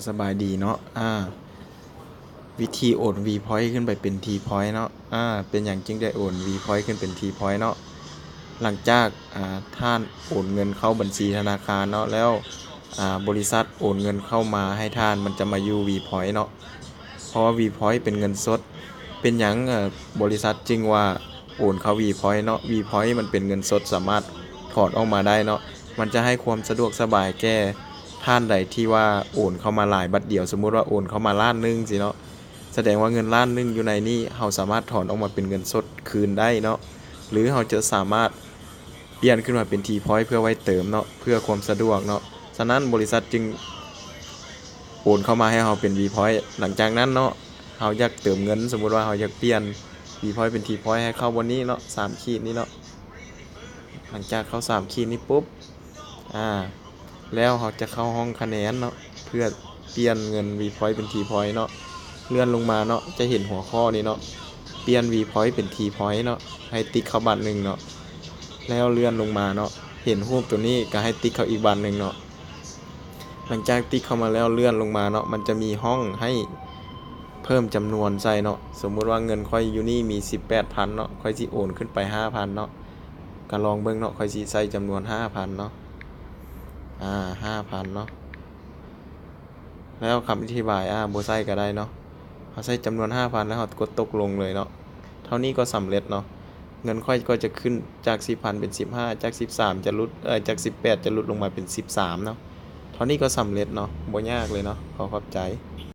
สบายดีเนาะวิธีโอน V Point ขึ้นไปเป็น T Point เนาะเป็นอย่างจึงได้โอน V Point ขึ้นเป็น T Point เนาะหลังจากท่านโอนเงินเข้าบัญชีธนาคารเนาะแล้วบริษัทโอนเงินเข้ามาให้ท่านมันจะมาอยู่ V Point เนาะเพราะว่า V Point เป็นเงินสดเป็นอย่างบริษัทจึงว่าโอนเข้า V Point เนาะ V Point มันเป็นเงินสดสามารถถอดออกมาได้เนาะมันจะให้ความสะดวกสบายแก่ท่านใดที่ว่าโอนเข้ามาหลายบัตรเดียวสมมุติว่าโอนเข้ามาล้านนึงสิเนาะแสดงว่าเงินล้านนึงอยู่ในนี้เราสามารถถอนออกมาเป็นเงินสดคืนได้เนาะหรือเราจะสามารถเปลี่ยนขึ้นมาเป็น T Point เพื่อไว้เติมเนาะเพื่อความสะดวกเนาะฉะนั้นบริษัทจึงโอนเข้ามาให้เราเป็น V Point หลังจากนั้นเนาะเราอยากเติมเงินสมมุติว่าเราอยากเปลี่ยน V Point เป็น T Point ให้เข้าบนนี้เนาะ3ขีดนี้เนาะหลังจากเข้า3ขีดนี้ปุ๊บแล้วเราจะเข้าห้องคะแนนเนาะเพื่อเปลี่ยนเงิน V Point เป็น T Point เนาะเลื่อนลงมาเนาะจะเห็นหัวข้อนี้เนาะเปลี่ยน V Point เป็น T Point เนาะให้ติ๊กเข้าบัตรหนึ่งเนาะแล้วเลื่อนลงมาเนาะเห็นรูปตัวนี้ก็ให้ติ๊กเข้าอีกบัตรหนึ่งเนาะหลังจากติ๊กเข้ามาแล้วเลื่อนลงมาเนาะมันจะมีห้องให้เพิ่มจำนวนใส่เนาะสมมุติว่าเงินค่อยอยู่นี่มี 18,000 เนาะค่อยสิโอนขึ้นไป 5,000 เนาะก็ลองเบิ่งเนาะค่อยสิใส่จำนวน 5,000 เนาะ5,000 เนาะแล้วคำอธิบายบ่ใส่ก็ได้เนาะเขาใส่จำนวน 5,000 แล้วเขากดตกลงเลยเนาะเท่านี้ก็สำเร็จเนาะเงินค่อยก็จะขึ้นจาก 10,000 เป็น 15จาก13จะลดจาก18จะลดลงมาเป็น13เนาะเท่านี้ก็สำเร็จเนาะบ่ยากเลยเนาะขอขอบใจ